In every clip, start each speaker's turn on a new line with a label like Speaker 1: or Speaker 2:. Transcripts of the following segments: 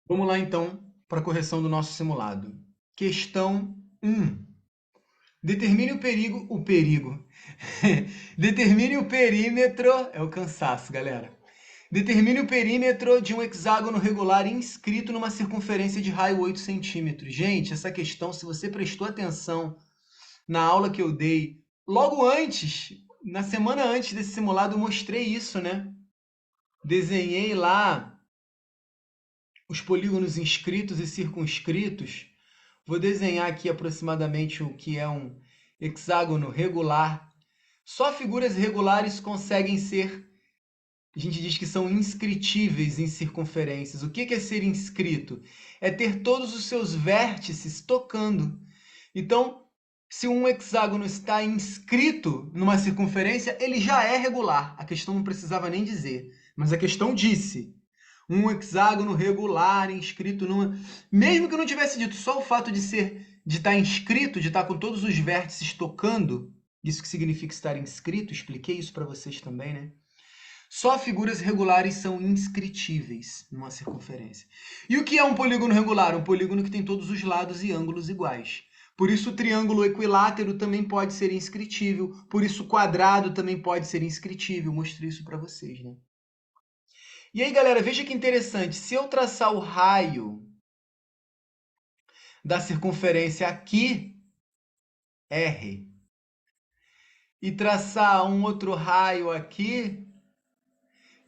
Speaker 1: Vamos lá, então, para a correção do nosso simulado. Questão 1. Determine o perigo. Determine o perímetro. É o cansaço, galera. Determine o perímetro de um hexágono regular inscrito numa circunferência de raio 8 centímetros. Gente, essa questão, se você prestou atenção na aula que eu dei, logo antes, na semana antes desse simulado, eu mostrei isso, né? Desenhei lá os polígonos inscritos e circunscritos. Vou desenhar aqui aproximadamente o que é um hexágono regular. Só figuras regulares conseguem ser, a gente diz que são inscritíveis em circunferências. O que é ser inscrito? É ter todos os seus vértices tocando. Então, se um hexágono está inscrito numa circunferência, ele já é regular. A questão não precisava nem dizer, mas a questão disse. Um hexágono regular inscrito numa. Mesmo que não tivesse dito, só o fato de estar inscrito, de estar com todos os vértices tocando, isso que significa estar inscrito, expliquei isso para vocês também, né? Só figuras regulares são inscritíveis numa circunferência. E o que é um polígono regular? Um polígono que tem todos os lados e ângulos iguais. Por isso, o triângulo equilátero também pode ser inscritível. Por isso, o quadrado também pode ser inscritível. Mostrei isso para vocês, né? E aí, galera, veja que interessante. Se eu traçar o raio da circunferência aqui, R, e traçar um outro raio aqui,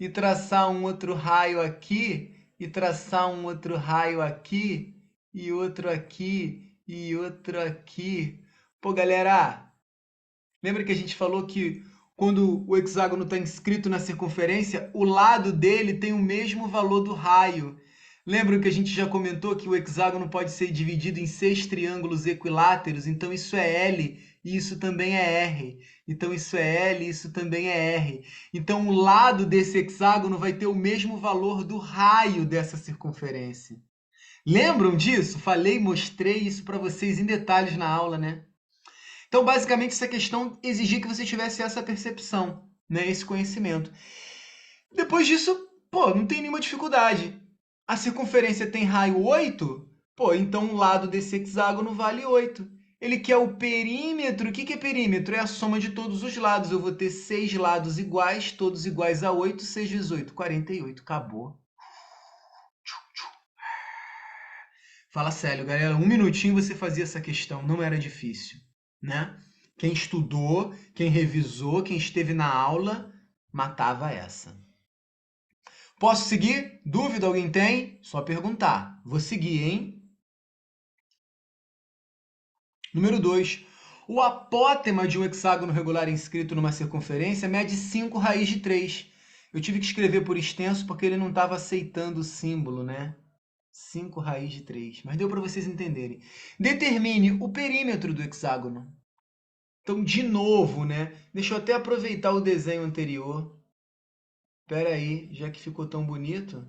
Speaker 1: e traçar um outro raio aqui, e traçar um outro raio aqui, e outro aqui, e outro aqui. Pô, galera, lembra que a gente falou que quando o hexágono está inscrito na circunferência, o lado dele tem o mesmo valor do raio. Lembram que a gente já comentou que o hexágono pode ser dividido em 6 triângulos equiláteros? Então isso é L e isso também é R. Então isso é L e isso também é R. Então o lado desse hexágono vai ter o mesmo valor do raio dessa circunferência. Lembram disso? Falei, mostrei isso para vocês em detalhes na aula, né? Então, basicamente, essa questão exigia que você tivesse essa percepção, né? Esse conhecimento. Depois disso, pô, não tem nenhuma dificuldade. A circunferência tem raio 8, pô, então o lado desse hexágono vale 8. Ele quer o perímetro. O que é perímetro? É a soma de todos os lados. Eu vou ter 6 lados iguais, todos iguais a 8. 6 vezes 8, 48. Acabou. Fala sério, galera. Um minutinho você fazia essa questão. Não era difícil, né? Quem estudou, quem revisou, quem esteve na aula, matava essa. Posso seguir? Dúvida alguém tem? Só perguntar. Vou seguir, hein? Número 2. O apótema de um hexágono regular inscrito numa circunferência mede 5 raiz de 3. Eu tive que escrever por extenso porque ele não estava aceitando o símbolo, né? 5 raiz de 3. Mas deu para vocês entenderem. Determine o perímetro do hexágono. Então, de novo, né? Deixa eu até aproveitar o desenho anterior. Espera aí, já que ficou tão bonito.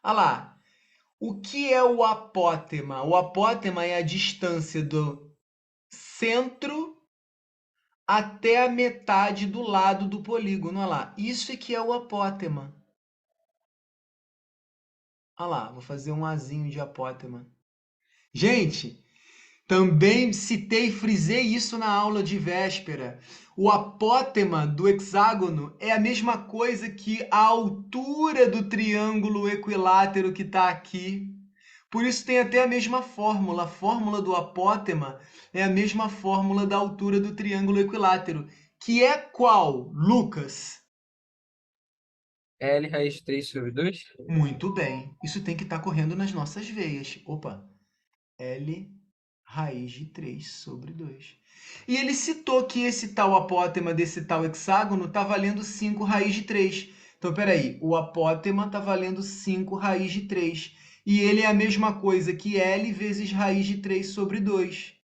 Speaker 1: Ah lá, o que é o apótema? O apótema é a distância do centro até a metade do lado do polígono. Olha lá, isso é que é o apótema. Olha lá, vou fazer um azinho de apótema. Gente, também citei e frisei isso na aula de véspera. O apótema do hexágono é a mesma coisa que a altura do triângulo equilátero que está aqui. Por isso tem até a mesma fórmula. A fórmula do apótema é a mesma fórmula da altura do triângulo equilátero. Que é qual, Lucas?
Speaker 2: L raiz de 3 sobre 2?
Speaker 1: Muito bem. Isso tem que estar correndo nas nossas veias. Opa, L raiz de 3 sobre 2. E ele citou que esse tal apótema desse tal hexágono está valendo 5 raiz de 3. Então, peraí, o apótema está valendo 5 raiz de 3. E ele é a mesma coisa que L vezes raiz de 3 sobre 2.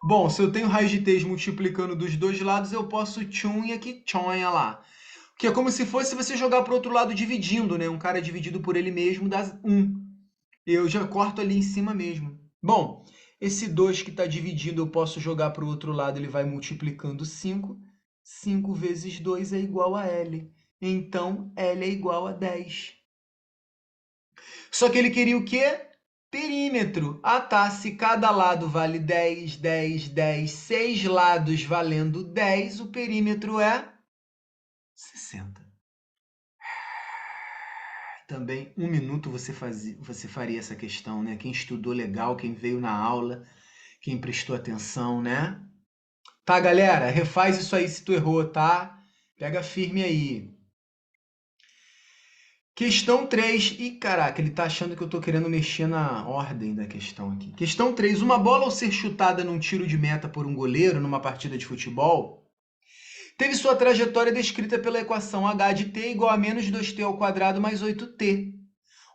Speaker 1: Bom, se eu tenho raiz de 3 multiplicando dos dois lados, eu posso tchum e aqui tchonha lá. Que é como se fosse você jogar para o outro lado dividindo, né? Um cara dividido por ele mesmo dá 1. Eu já corto ali em cima mesmo. Bom, esse 2 que está dividindo eu posso jogar para o outro lado, ele vai multiplicando 5. 5 vezes 2 é igual a L. Então, L é igual a 10. Só que ele queria o quê? Perímetro. Ah, tá. Se cada lado vale 10, 10, 10, 6 lados valendo 10, o perímetro é 60. Também, um minuto você faria essa questão, né? Quem estudou legal, quem veio na aula, quem prestou atenção, né? Tá, galera? Refaz isso aí se tu errou, tá? Pega firme aí. Questão 3. Ih, caraca, ele tá achando que eu tô querendo mexer na ordem da questão aqui. Questão 3. Uma bola ao ser chutada num tiro de meta por um goleiro numa partida de futebol teve sua trajetória descrita pela equação h de t igual a menos 2t ao quadrado mais 8t,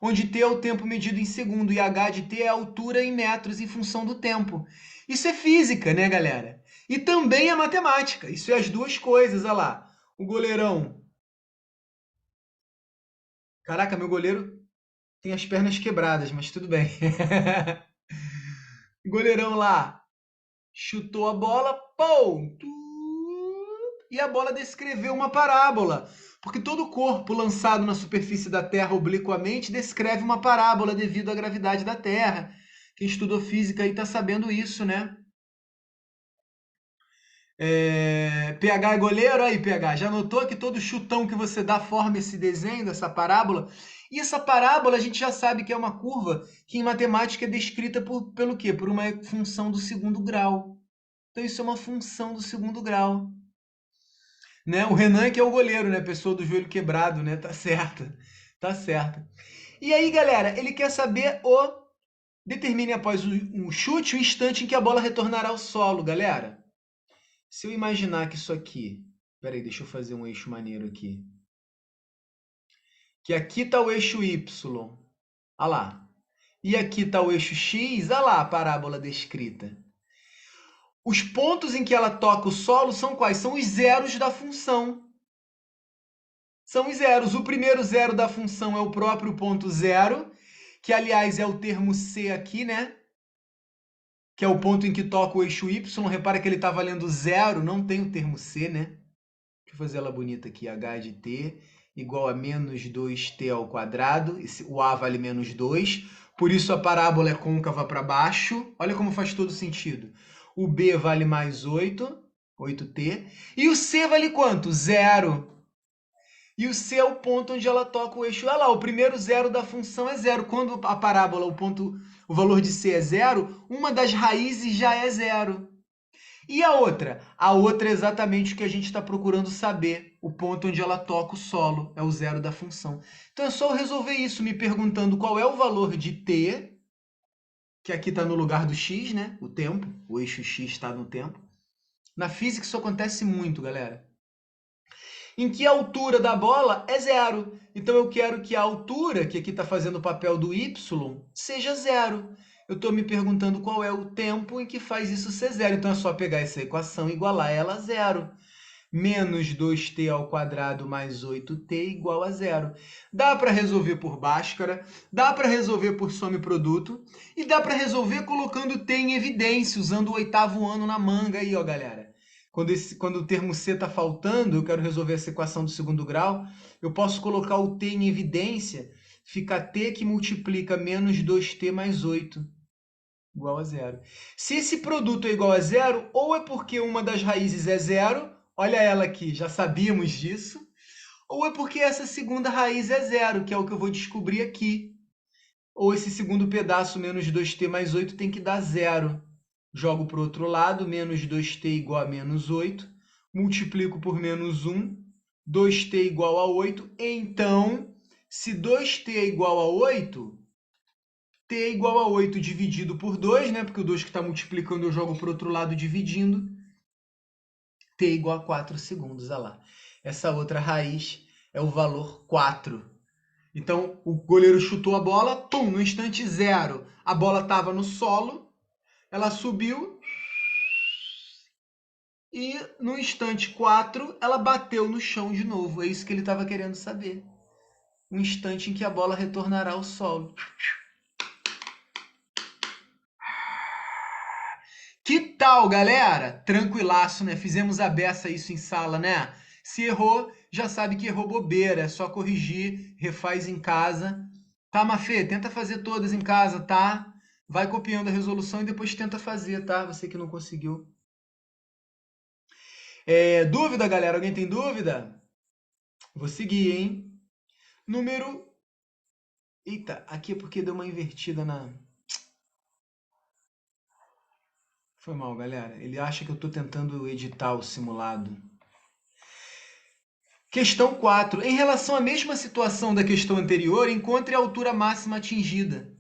Speaker 1: onde t é o tempo medido em segundo e h de t é a altura em metros em função do tempo. Isso é física, né, galera? E também é matemática. Isso é as duas coisas, olha lá. O goleirão. Caraca, meu goleiro tem as pernas quebradas, mas tudo bem. O goleirão lá chutou a bola, pum, e a bola descreveu uma parábola. Porque todo corpo lançado na superfície da Terra obliquamente descreve uma parábola devido à gravidade da Terra. Quem estudou física aí está sabendo isso, né? PH é goleiro, aí PH, já notou que todo chutão que você dá forma esse desenho dessa parábola? E essa parábola a gente já sabe que é uma curva que em matemática é descrita pelo quê? Por uma função do segundo grau. Então isso é uma função do segundo grau. Né? O Renan que é o goleiro, né? Pessoa do joelho quebrado, né? Tá certo. Tá certo. E aí, galera, ele quer saber o... Determine após o chute o instante em que a bola retornará ao solo, galera. Se eu imaginar que isso aqui... Peraí, deixa eu fazer um eixo maneiro aqui. Que aqui está o eixo Y. Olha lá. E aqui está o eixo X. Olha lá a parábola descrita. Os pontos em que ela toca o solo são quais? São os zeros da função. São os zeros. O primeiro zero da função é o próprio ponto zero, que aliás é o termo C aqui, né? Que é o ponto em que toca o eixo Y. Repara que ele está valendo zero, não tem o termo C, né? Deixa eu fazer ela bonita aqui. H de t igual a menos 2t ao quadrado. O A vale menos 2. Por isso a parábola é côncava para baixo. Olha como faz todo sentido. O B vale mais 8, 8t. E o C vale quanto? Zero. E o C é o ponto onde ela toca o eixo. Olha lá, o primeiro zero da função é zero. Quando a parábola, o valor de C é zero, uma das raízes já é zero. E a outra? A outra é exatamente o que a gente está procurando saber. O ponto onde ela toca o solo é o zero da função. Então é só eu resolver isso me perguntando qual é o valor de t, que aqui está no lugar do x, né? O tempo. O eixo x está no tempo. Na física isso acontece muito, galera. Em que a altura da bola é zero. Então eu quero que a altura, que aqui está fazendo o papel do y, seja zero. Eu estou me perguntando qual é o tempo em que faz isso ser zero. Então é só pegar essa equação e igualar ela a zero. Menos 2t ao quadrado mais 8t igual a zero. Dá para resolver por Bhaskara, dá para resolver por soma e produto, e dá para resolver colocando t em evidência, usando o oitavo ano na manga aí, ó, galera. Quando o termo C está faltando, eu quero resolver essa equação do segundo grau, eu posso colocar o t em evidência, fica t que multiplica menos 2t mais 8, igual a zero. Se esse produto é igual a zero, ou é porque uma das raízes é zero, olha ela aqui, já sabíamos disso, ou é porque essa segunda raiz é zero, que é o que eu vou descobrir aqui. Ou esse segundo pedaço, menos 2t mais 8, tem que dar zero. Jogo para o outro lado, menos 2t igual a menos 8. Multiplico por menos 1. 2t igual a 8. Então, se 2t é igual a 8, t é igual a 8 dividido por 2, né? Porque o 2 que está multiplicando eu jogo para o outro lado dividindo. T é igual a 4 segundos. Olha lá. Essa outra raiz é o valor 4. Então, o goleiro chutou a bola, pum, no instante zero. A bola estava no solo, ela subiu e no instante 4 ela bateu no chão de novo. É isso que ele estava querendo saber. Um instante em que a bola retornará ao solo. Que tal, galera? Tranquilaço, né? Fizemos a beça isso em sala, né? Se errou, já sabe que errou bobeira. É só corrigir, refaz em casa. Tá, Mafê? Tenta fazer todas em casa, tá? Vai copiando a resolução e depois tenta fazer, tá? Você que não conseguiu. Dúvida, galera? Alguém tem dúvida? Vou seguir, hein? Número. Eita, aqui é porque deu uma invertida na. Foi mal, galera. Ele acha que eu tô tentando editar o simulado. Questão 4. Em relação à mesma situação da questão anterior, encontre a altura máxima atingida.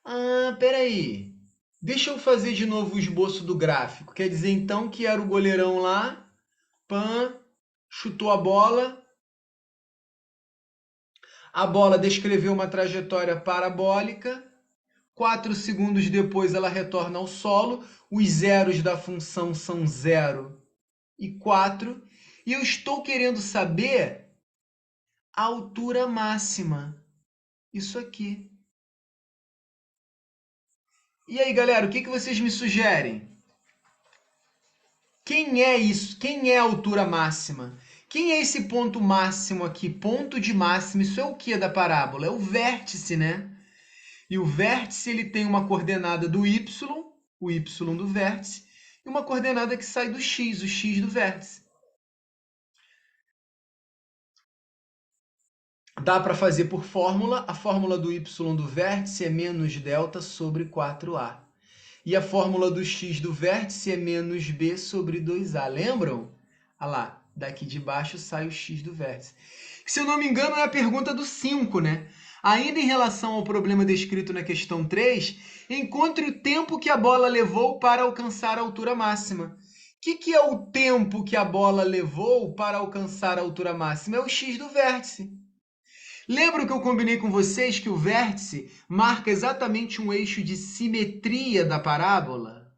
Speaker 1: Ah, peraí. Deixa eu fazer de novo o esboço do gráfico. Quer dizer, então, que era o goleirão lá, pã, chutou a bola descreveu uma trajetória parabólica, 4 segundos depois ela retorna ao solo, os zeros da função são 0 e 4, e eu estou querendo saber a altura máxima. Isso aqui. E aí, galera, o que vocês me sugerem? Quem é isso? Quem é a altura máxima? Quem é esse ponto máximo aqui? Ponto de máximo, isso é o que da parábola? É o vértice, né? E o vértice ele tem uma coordenada do y, o y do vértice, e uma coordenada que sai do x, o x do vértice. Dá para fazer por fórmula. A fórmula do y do vértice é menos delta sobre 4a. E a fórmula do x do vértice é menos b sobre 2a. Lembram? Olha lá, daqui de baixo sai o x do vértice. Se eu não me engano, é a pergunta do 5, né? Ainda em relação ao problema descrito na questão 3, encontre o tempo que a bola levou para alcançar a altura máxima. O que é o tempo que a bola levou para alcançar a altura máxima? É o x do vértice. Lembra que eu combinei com vocês que o vértice marca exatamente um eixo de simetria da parábola?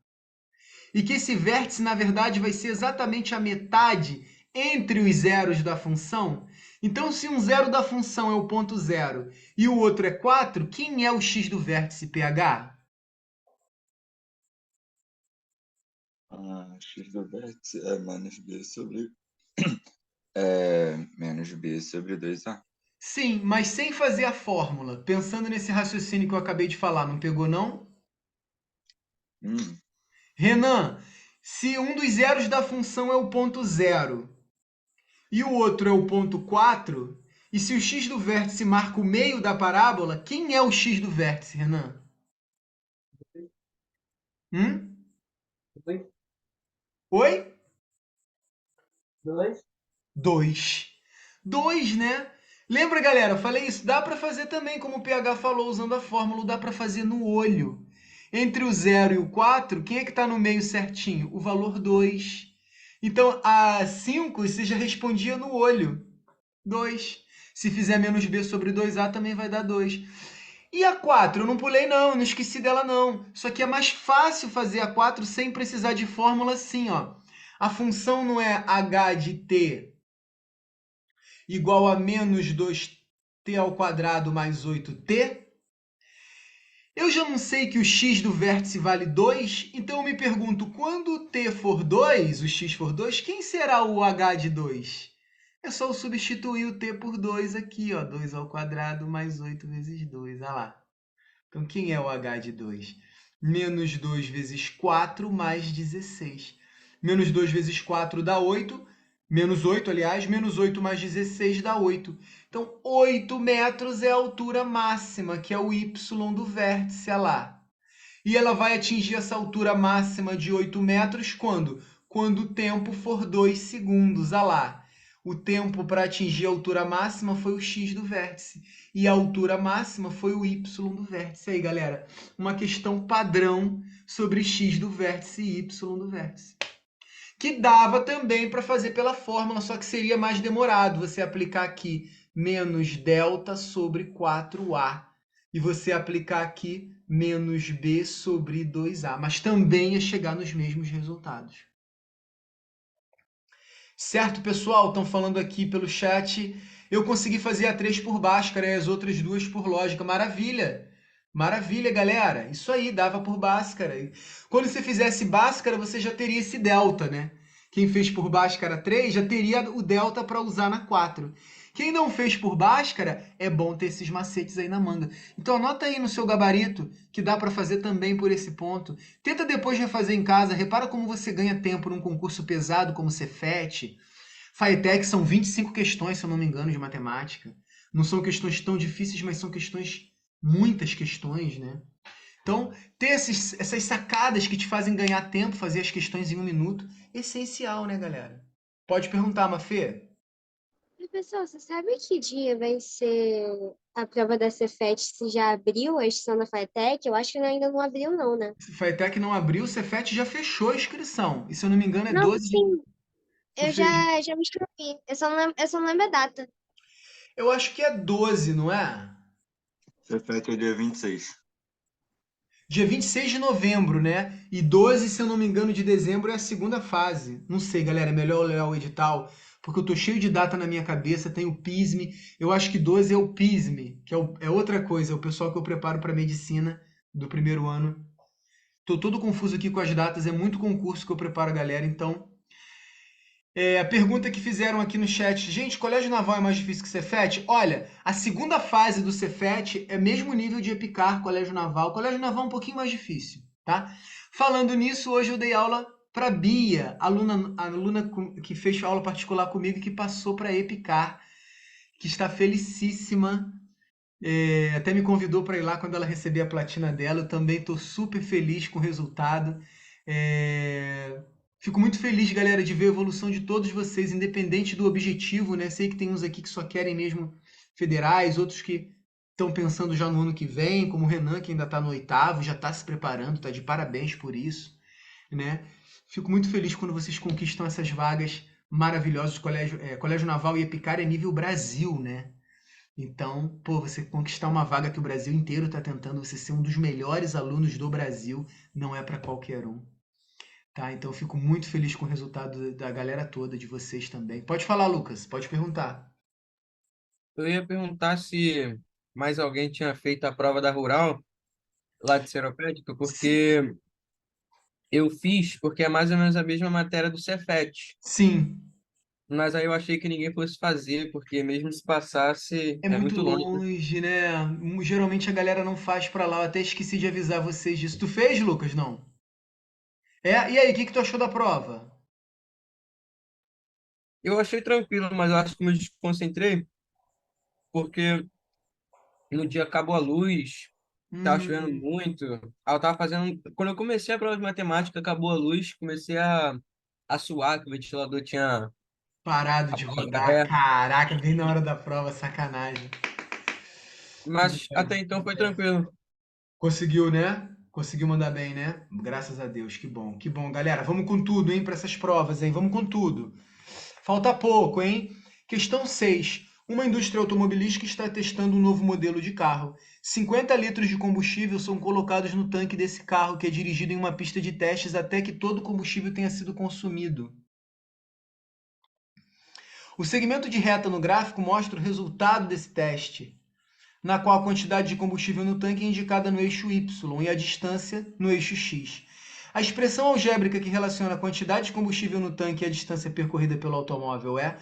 Speaker 1: E que esse vértice, na verdade, vai ser exatamente a metade entre os zeros da função? Então, se um zero da função é o ponto zero e o outro é 4, quem é o x do vértice pH?
Speaker 2: X do vértice é menos b sobre 2a.
Speaker 1: Sim, mas sem fazer a fórmula. Pensando nesse raciocínio que eu acabei de falar, não pegou, não?
Speaker 2: Hum,
Speaker 1: Renan, se um dos zeros da função é o ponto zero e o outro é o ponto 4, e se o x do vértice marca o meio da parábola, quem é o x do vértice, Renan? Hum? Oi? 2. 2, né? Lembra, galera? Eu falei isso. Dá para fazer também, como o PH falou, usando a fórmula, dá para fazer no olho. Entre o 0 e o 4, quem é que está no meio certinho? O valor 2. Então, a 5 você já respondia no olho. 2. Se fizer menos b sobre 2a, também vai dar 2. E a 4? Eu não pulei, não. Eu não esqueci dela, não. Só que é mais fácil fazer a 4 sem precisar de fórmula assim, ó. A função não é h de t igual a menos 2t ao quadrado mais 8t? Eu já não sei que o x do vértice vale 2, então eu me pergunto, quando o t for 2, o x for 2, quem será o h de 2? É só eu substituir o t por 2 aqui, ó, 2 ao quadrado mais 8 vezes 2, olha lá. Então, quem é o h de 2? Menos 2 vezes 4 mais 16. Menos 2 vezes 4 dá 8. Menos 8, aliás. Menos 8 mais 16 dá 8. Então, 8 metros é a altura máxima, que é o y do vértice, olha lá. E ela vai atingir essa altura máxima de 8 metros quando? Quando o tempo for 2 segundos, olha lá. O tempo para atingir a altura máxima foi o x do vértice. E a altura máxima foi o y do vértice. Aí, galera, uma questão padrão sobre x do vértice e y do vértice. Que dava também para fazer pela fórmula, só que seria mais demorado você aplicar aqui menos delta sobre 4a. E você aplicar aqui menos b sobre 2a. Mas também ia chegar nos mesmos resultados. Certo, pessoal? Estão falando aqui pelo chat. Eu consegui fazer a 3 por Bhaskara e as outras duas por lógica. Maravilha! Maravilha, galera! Isso aí, dava por Bhaskara. Quando você fizesse Bhaskara, você já teria esse delta, né? Quem fez por Bhaskara 3 já teria o delta para usar na 4. Quem não fez por Bhaskara, é bom ter esses macetes aí na manga. Então anota aí no seu gabarito que dá para fazer também por esse ponto. Tenta depois refazer em casa. Repara como você ganha tempo num concurso pesado como Cefet. FATEC são 25 questões, se eu não me engano, de matemática. Não são questões tão difíceis, mas são questões, muitas questões, né? Então, ter essas sacadas que te fazem ganhar tempo, fazer as questões em 1 minuto, é essencial, né, galera? Pode perguntar, Mafê.
Speaker 3: E, pessoal, você sabe que dia vai ser a prova da Cefet? Se já abriu a inscrição da FATEC? Eu acho que ainda não abriu, não, né?
Speaker 1: Se o FATEC não abriu, o Cefet já fechou a inscrição. E se eu não me engano, é
Speaker 3: Não,
Speaker 1: 12 de.
Speaker 3: sim,
Speaker 1: Tu
Speaker 3: eu
Speaker 1: fez.
Speaker 3: já me inscrevi. Eu só não lembro a data.
Speaker 1: Eu acho que é 12, não é?
Speaker 2: Cefet é dia 26.
Speaker 1: Dia 26 de novembro, né? E 12, se eu não me engano, de dezembro é a segunda fase. Não sei, galera, é melhor olhar o edital, porque eu tô cheio de data na minha cabeça, tem o PISME. Eu acho que 12 é o PISME, que é outra coisa, é o pessoal que eu preparo para medicina do primeiro ano. Tô todo confuso aqui com as datas, é muito concurso que eu preparo a galera, então. A pergunta que fizeram aqui no chat, gente, colégio naval é mais difícil que Cefet? Olha, a segunda fase do Cefet é mesmo nível de Epicar, colégio naval. Colégio naval é um pouquinho mais difícil, tá? Falando nisso, hoje eu dei aula para Bia, aluna que fez aula particular comigo e que passou para Epicar, que está felicíssima. Até me convidou para ir lá quando ela receber a platina dela. Eu também estou super feliz com o resultado. É, Fico muito feliz, galera, de ver a evolução de todos vocês, independente do objetivo, né? Sei que tem uns aqui que só querem mesmo federais, outros que estão pensando já no ano que vem, como o Renan, que ainda está no oitavo, já está se preparando, está de parabéns por isso, né? Fico muito feliz quando vocês conquistam essas vagas maravilhosas. Colégio Naval e Epicar é nível Brasil, né? Então, pô, você conquistar uma vaga que o Brasil inteiro está tentando, você ser um dos melhores alunos do Brasil, não é para qualquer um, tá? Então, eu fico muito feliz com o resultado da galera toda, de vocês também. Pode falar, Lucas, pode perguntar.
Speaker 4: Eu ia perguntar se mais alguém tinha feito a prova da Rural lá de Seropédica, porque eu fiz, porque é mais ou menos a mesma matéria do Cefet.
Speaker 1: Sim,
Speaker 4: Mas aí eu achei que ninguém fosse fazer, porque mesmo se passasse,
Speaker 1: é
Speaker 4: é
Speaker 1: muito
Speaker 4: muito longe, né?
Speaker 1: longe, né? Geralmente a galera não faz pra lá. Eu até esqueci de avisar vocês disso. Tu fez, Lucas? Não. E aí, o que que tu achou da prova?
Speaker 4: Eu achei tranquilo, mas eu acho que me desconcentrei, porque no dia acabou a luz, tava chovendo
Speaker 1: Hum,
Speaker 4: muito. Aí eu tava fazendo. Quando eu comecei a prova de matemática, acabou a luz, comecei a suar, que o ventilador tinha
Speaker 1: Parado de
Speaker 4: apagado.
Speaker 1: rodar. Caraca, bem na hora da prova, sacanagem. Não
Speaker 4: Mas
Speaker 1: pode,
Speaker 4: até então foi
Speaker 1: acontece.
Speaker 4: tranquilo.
Speaker 1: Conseguiu, né? Conseguiu mandar bem, né? Graças a Deus, que bom, que bom. Galera, vamos com tudo, hein, para essas provas, hein? Vamos com tudo. Falta pouco, hein? Questão 6. Uma indústria automobilística está testando um novo modelo de carro. 50 litros de combustível são colocados no tanque desse carro, que é dirigido em uma pista de testes até que todo o combustível tenha sido consumido. O segmento de reta no gráfico mostra o resultado desse teste, na qual a quantidade de combustível no tanque é indicada no eixo Y e a distância no eixo X. A expressão algébrica que relaciona a quantidade de combustível no tanque e a distância percorrida pelo automóvel é...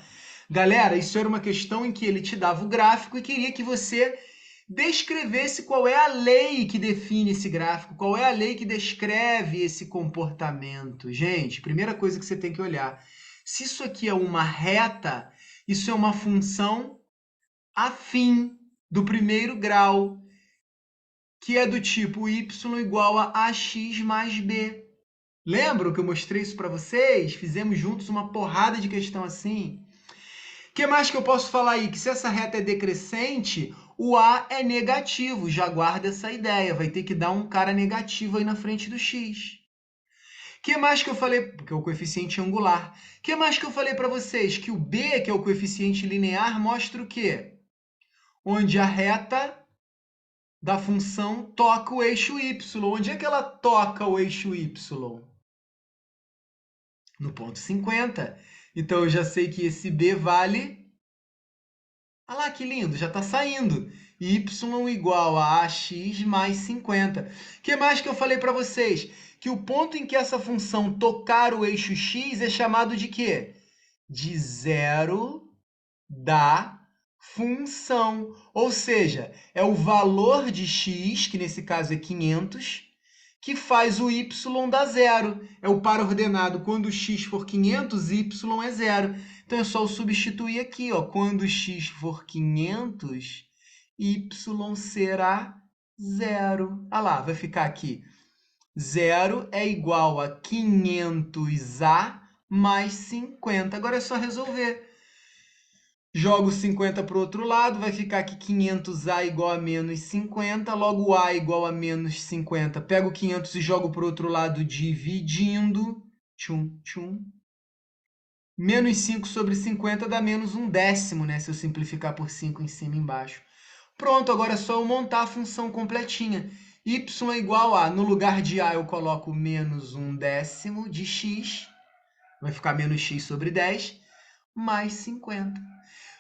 Speaker 1: Galera, isso era uma questão em que ele te dava o gráfico e queria que você descrevesse qual é a lei que define esse gráfico, qual é a lei que descreve esse comportamento. Gente, primeira coisa que você tem que olhar. Se isso aqui é uma reta, isso é uma função afim do primeiro grau, que é do tipo y igual a ax mais b. Lembram que eu mostrei isso para vocês? Fizemos juntos uma porrada de questão assim. O que mais que eu posso falar aí? Que se essa reta é decrescente, o a é negativo. Já guarda essa ideia. Vai ter que dar um cara negativo aí na frente do x. O que mais que eu falei? Porque é o coeficiente angular. O que mais que eu falei para vocês? Que o b, que é o coeficiente linear, mostra o quê? Onde a reta da função toca o eixo y. Onde é que ela toca o eixo y? No ponto 50. Então eu já sei que esse b vale... Olha lá que lindo, já está saindo. Y igual a ax mais 50. O que mais que eu falei para vocês? Que o ponto em que essa função tocar o eixo x é chamado de quê? De zero da função. Ou seja, é o valor de x, que nesse caso é 500, que faz o y dar zero. É o par ordenado. Quando x for 500, y é zero. Então, é só eu substituir aqui. Ó. Quando x for 500, y será zero. Olha lá, vai ficar aqui. Zero é igual a 500A mais 50. Agora é só resolver. Jogo 50 para o outro lado, vai ficar aqui 500A igual a menos 50, logo A igual a menos 50. Pego o 500 e jogo para o outro lado dividindo. Tchum, tchum. Menos 5 sobre 50 dá menos 1/10, né? Se eu simplificar por 5 em cima e embaixo. Pronto, agora é só eu montar a função completinha. Y é igual a, no lugar de A eu coloco menos 1/10 de x, vai ficar menos x sobre 10, mais 50.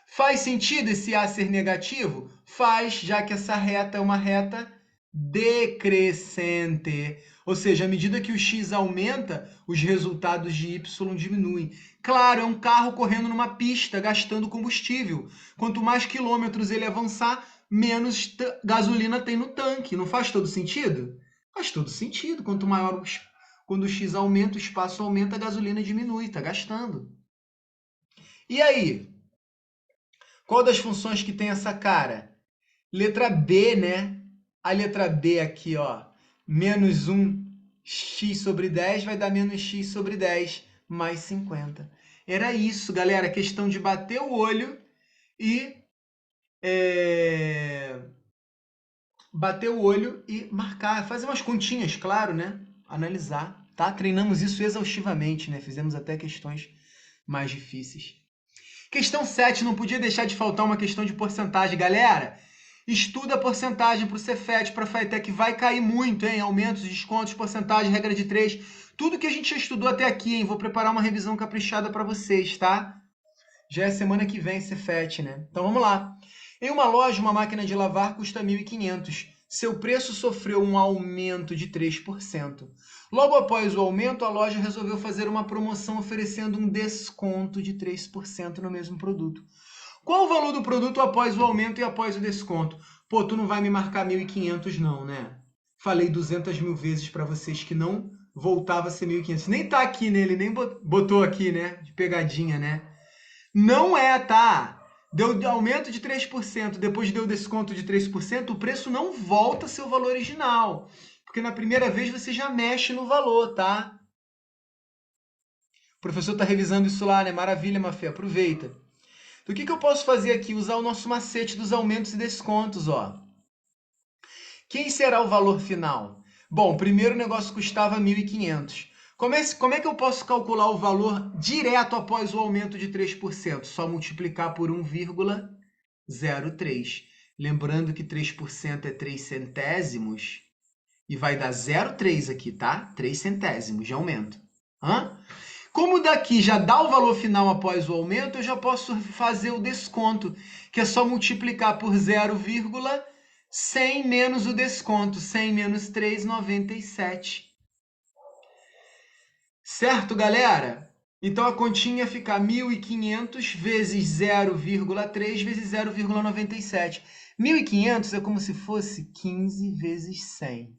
Speaker 1: Faz sentido esse A ser negativo? Faz, já que essa reta é uma reta decrescente. Ou seja, à medida que o x aumenta, os resultados de y diminuem. Claro, é um carro correndo numa pista, gastando combustível. Quanto mais quilômetros ele avançar, menos gasolina tem no tanque. Não faz todo sentido? Faz todo sentido. Quando o x aumenta, o espaço aumenta, a gasolina diminui, está gastando. E aí? Qual das funções que tem essa cara? Letra B, né? A letra B aqui, ó. Menos 1x sobre 10 vai dar menos x sobre 10 mais 50. Era isso, galera. Questão de bater o olho e... bater o olho e marcar. Fazer umas continhas, claro, né? Analisar, tá? Treinamos isso exaustivamente, né? Fizemos até questões mais difíceis. Questão 7, não podia deixar de faltar uma questão de porcentagem. Galera, estuda a porcentagem para o Cefet, para a FATEC, vai cair muito, hein? Aumentos, descontos, porcentagem, regra de 3. Tudo que a gente já estudou até aqui, hein? Vou preparar uma revisão caprichada para vocês, tá? Já é semana que vem, Cefet, né? Então vamos lá. Em uma loja, uma máquina de lavar custa 1.500. Seu preço sofreu um aumento de 3%. Logo após o aumento, a loja resolveu fazer uma promoção oferecendo um desconto de 3% no mesmo produto. Qual o valor do produto após o aumento e após o desconto? Pô, tu não vai me marcar 1.500 não, né? Falei 200.000 vezes para vocês que não voltava a ser 1.500. Nem tá aqui nele, nem botou aqui, né? De pegadinha, né? Não é, tá? Deu aumento de 3%, depois deu desconto de 3%, o preço não volta a seu valor original. Porque na primeira vez você já mexe no valor, tá? O professor está revisando isso lá, né? Maravilha, Mafê, aproveita. Então, o que eu posso fazer aqui? Usar o nosso macete dos aumentos e descontos, ó. Quem será o valor final? Bom, primeiro o negócio custava 1.500. Como é que eu posso calcular o valor direto após o aumento de 3%? Só multiplicar por 1,03. Lembrando que 3% é 3 centésimos e vai dar 0,3 aqui, tá? 3 centésimos de aumento. Hã? Como daqui já dá o valor final após o aumento, eu já posso fazer o desconto, que é só multiplicar por 0,100 menos o desconto. 100 menos 3, 97. Certo, galera? Então a continha fica 1.500 vezes 0,3 vezes 0,97. 1.500 é como se fosse 15 vezes 100.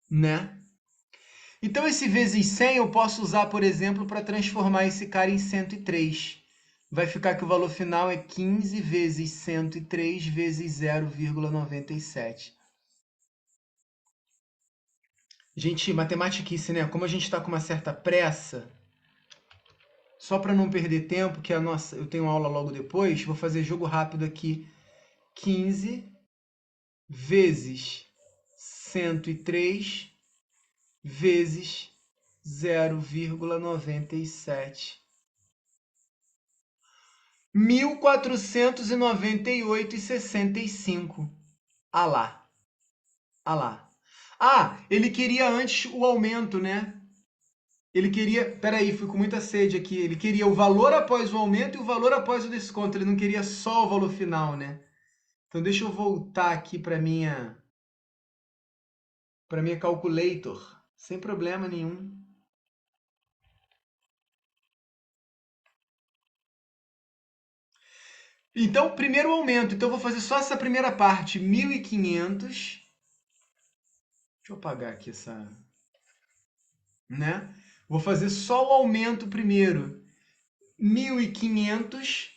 Speaker 1: Né? Então esse vezes 100 eu posso usar, por exemplo, para transformar esse cara em 103. Vai ficar que o valor final é 15 vezes 103 vezes 0,97. Gente, matematiquice, né? Como a gente está com uma certa pressa, só para não perder tempo, que eu tenho aula logo depois, vou fazer jogo rápido aqui. 15 vezes 103 vezes 0,97. 1.498,65. Ah lá. Ah lá. Ah, ele queria antes o aumento, né? Ele queria... Peraí, fui com muita sede aqui. Ele queria o valor após o aumento e o valor após o desconto. Ele não queria só o valor final, né? Então, deixa eu voltar aqui para minha calculator. Sem problema nenhum. Então, primeiro aumento. Então, eu vou fazer só essa primeira parte. 1.500. Deixa eu apagar aqui essa... né? Vou fazer só o aumento primeiro. 1.500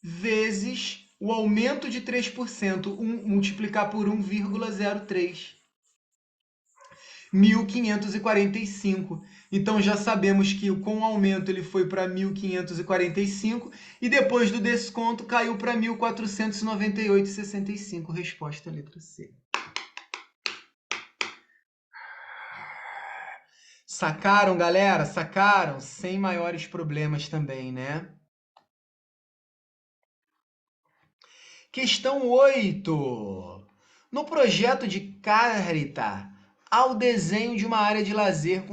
Speaker 1: vezes o aumento de 3%. Multiplicar por 1,03. 1.545. Então já sabemos que com o aumento ele foi para 1.545 e depois do desconto caiu para 1.498,65. Resposta letra C. Sacaram, galera? Sacaram? Sem maiores problemas também, né? Questão 8. No projeto de Carita, há o desenho de uma área de lazer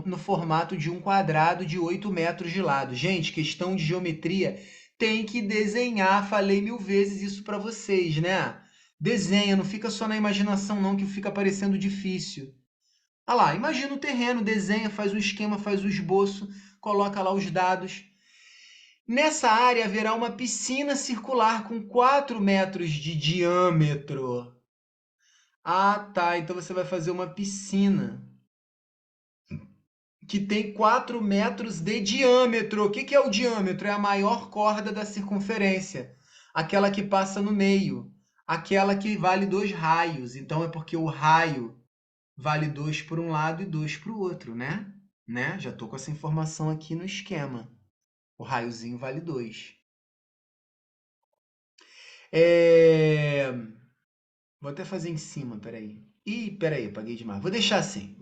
Speaker 1: no formato de um quadrado de 8 metros de lado. Gente, questão de geometria tem que desenhar. Falei 1000 vezes isso para vocês, né? Desenha, não fica só na imaginação não, que fica parecendo difícil. Olha lá, imagina o terreno, desenha, faz o esquema, faz o esboço, coloca lá os dados. Nessa área haverá uma piscina circular com 4 metros de diâmetro. Ah, tá. Então você vai fazer uma piscina que tem 4 metros de diâmetro. O que é o diâmetro? É a maior corda da circunferência. Aquela que passa no meio. Aquela que vale 2 raios. Então é porque o raio vale 2 por um lado e 2 para o outro, né? Já estou com essa informação aqui no esquema. O raiozinho vale 2. Vou até fazer em cima, peraí. Ih, peraí, apaguei demais. Vou deixar assim.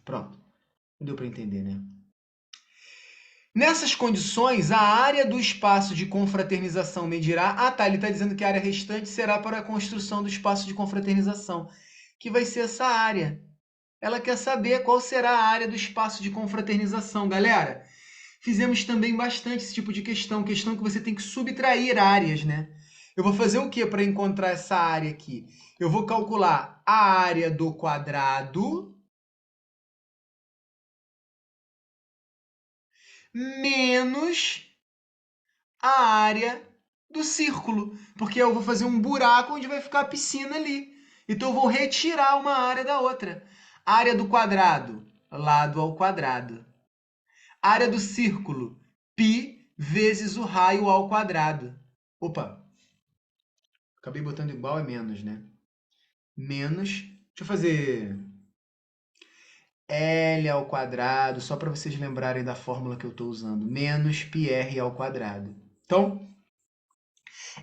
Speaker 1: Pronto. Não deu para entender, né? Nessas condições, a área do espaço de confraternização medirá... Ah, tá, ele está dizendo que a área restante será para a construção do espaço de confraternização, que vai ser essa área. Ela quer saber qual será a área do espaço de confraternização. Galera, fizemos também bastante esse tipo de questão que você tem que subtrair áreas, né? Eu vou fazer o que para encontrar essa área aqui? Eu vou calcular a área do quadrado menos a área do círculo, porque eu vou fazer um buraco onde vai ficar a piscina ali. Então eu vou retirar uma área da outra. Área do quadrado, lado ao quadrado. Área do círculo, π vezes o raio ao quadrado. Opa, acabei botando igual é menos, né? Menos, deixa eu fazer L ao quadrado, só para vocês lembrarem da fórmula que eu estou usando. Menos πr ao quadrado. Então,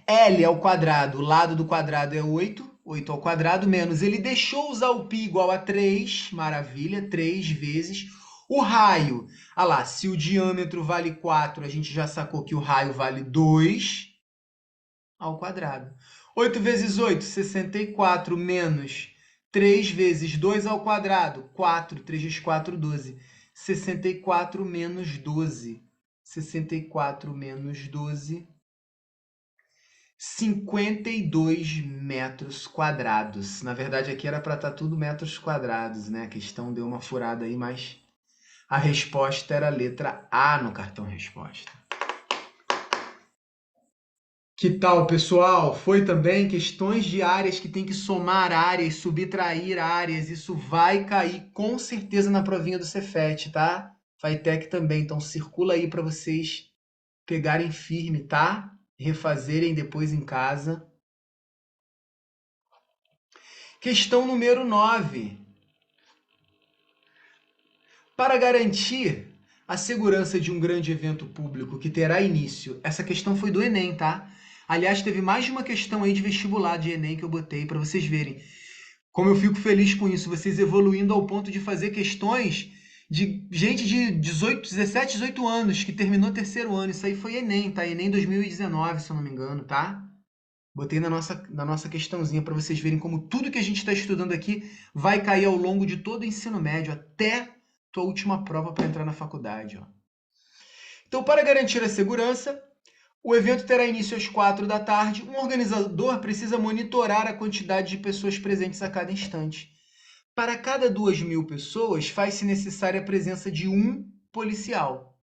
Speaker 1: L ao quadrado, o lado do quadrado é 8, 8 ao quadrado, menos, ele deixou usar o π igual a 3, maravilha, 3 vezes. O raio, ah lá, se o diâmetro vale 4, a gente já sacou que o raio vale 2 ao quadrado. 8 vezes 8, 64, menos 3 vezes 2 ao quadrado, 4, 3 vezes 4, 12. 64 menos 12. 64 menos 12... 52 metros quadrados. Na verdade, aqui era para estar tudo metros quadrados, né? A questão deu uma furada aí, mas a resposta era a letra A no cartão resposta. Que tal, pessoal? Foi também questões de áreas que tem que somar áreas, subtrair áreas. Isso vai cair com certeza na provinha do Cefet, tá? Fitec também. Então circula aí para vocês pegarem firme, tá? Refazerem depois em casa. Questão número 9. Para garantir a segurança de um grande evento público que terá início, essa questão foi do Enem, tá? Aliás, teve mais de uma questão aí de vestibular de Enem que eu botei para vocês verem. Como eu fico feliz com isso, vocês evoluindo ao ponto de fazer questões de gente de 17, 18 anos que terminou o terceiro ano. Isso aí foi Enem, tá? Enem 2019, se eu não me engano, tá? Botei na nossa questãozinha para vocês verem como tudo que a gente está estudando aqui vai cair ao longo de todo o ensino médio, até tua última prova para entrar na faculdade. Ó. Então, para garantir a segurança, o evento terá início às 4 da tarde. Um organizador precisa monitorar a quantidade de pessoas presentes a cada instante. Para cada 2.000 pessoas, faz-se necessária a presença de um policial.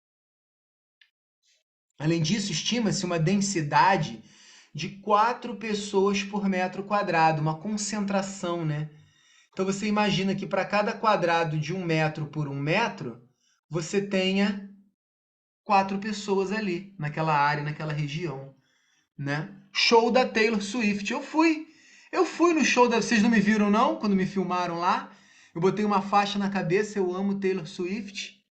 Speaker 1: Além disso, estima-se uma densidade de 4 pessoas por metro quadrado, uma concentração, né? Então você imagina que para cada quadrado de 1 metro por 1 metro, você tenha 4 pessoas ali, naquela área, naquela região, né? Show da Taylor Swift. Eu fui no show da... Vocês não me viram, não? Quando me filmaram lá? Eu botei uma faixa na cabeça, eu amo Taylor Swift.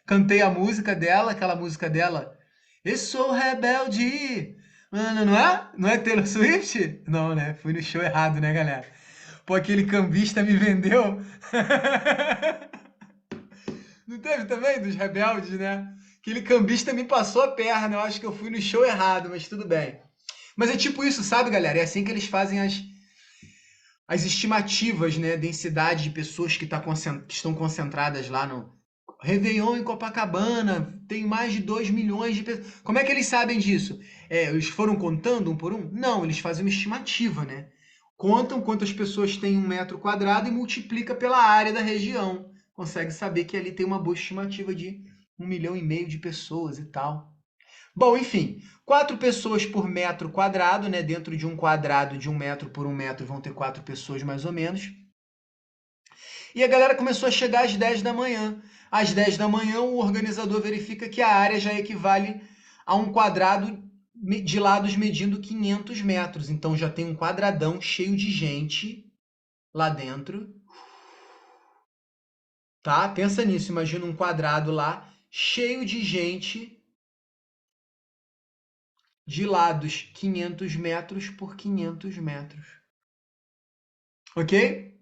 Speaker 1: Cantei a música dela, aquela música dela. Eu sou rebelde. Mano, não é? Não é Taylor Swift? Não, né? Fui no show errado, né, galera? Pô, aquele cambista me vendeu. Não teve também dos rebeldes, né? Aquele cambista me passou a perna. Eu acho que eu fui no show errado, mas tudo bem. Mas é tipo isso, sabe, galera? É assim que eles fazem as estimativas, né? Densidade de pessoas que estão concentradas lá no Réveillon em Copacabana. Tem mais de 2 milhões de pessoas. Como é que eles sabem disso? Eles foram contando um por um? Não, eles fazem uma estimativa, né? Contam quantas pessoas tem 1 metro quadrado e multiplica pela área da região. Consegue saber que ali tem uma boa estimativa de 1,5 milhão de pessoas e tal. Bom, enfim, 4 pessoas por metro quadrado, né? Dentro de um quadrado de 1 metro por 1 metro vão ter 4 pessoas mais ou menos. E a galera começou a chegar às 10 da manhã. Às 10 da manhã, o organizador verifica que a área já equivale a um quadrado de lados medindo 500 metros. Então já tem um quadradão cheio de gente lá dentro. Tá? Pensa nisso, imagina um quadrado lá cheio de gente de lados 500 metros por 500 metros. Ok?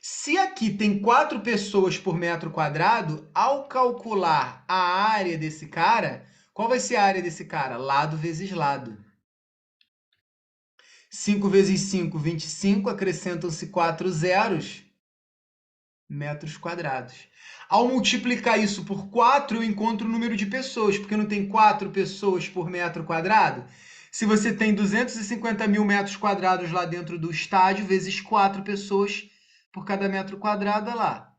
Speaker 1: Se aqui tem 4 pessoas por metro quadrado, ao calcular a área desse cara, qual vai ser a área desse cara? Lado vezes lado. 5 vezes 5, 25, acrescentam-se 4 zeros, metros quadrados. Ao multiplicar isso por 4, eu encontro o número de pessoas, porque não tem 4 pessoas por metro quadrado? Se você tem 250 mil metros quadrados lá dentro do estádio, vezes 4 pessoas por cada metro quadrado, olha lá.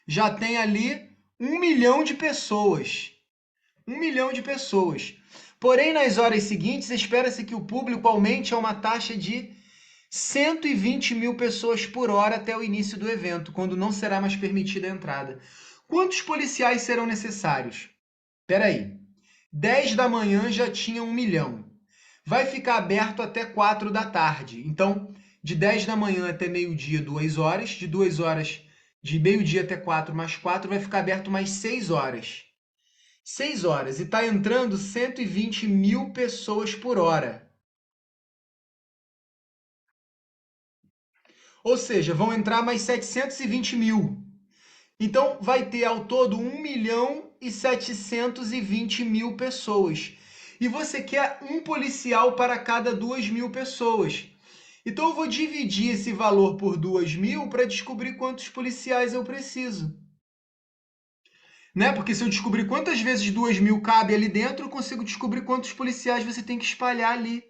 Speaker 1: Já tem ali 1 milhão de pessoas. 1 milhão de pessoas. Porém, nas horas seguintes, espera-se que o público aumente a uma taxa de 120 mil pessoas por hora até o início do evento, quando não será mais permitida a entrada. Quantos policiais serão necessários? Espera aí. 10 da manhã já tinha 1 milhão. Vai ficar aberto até 4 da tarde. Então, de 10 da manhã até meio-dia, 2 horas. De 2 horas, de meio-dia até 4 mais 4, vai ficar aberto mais 6 horas. 6 horas. E está entrando 120 mil pessoas por hora. Ou seja, vão entrar mais 720 mil. Então, vai ter ao todo 1 milhão e 720 mil pessoas. E você quer um policial para cada 2 mil pessoas. Então, eu vou dividir esse valor por 2 mil para descobrir quantos policiais eu preciso. Né? Porque se eu descobrir quantas vezes 2 mil cabe ali dentro, eu consigo descobrir quantos policiais você tem que espalhar ali.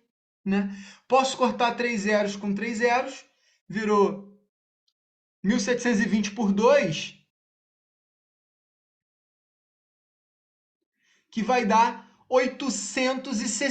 Speaker 1: Né? Posso cortar 3 zeros com 3 zeros, virou 1.720 por 2, que vai dar 860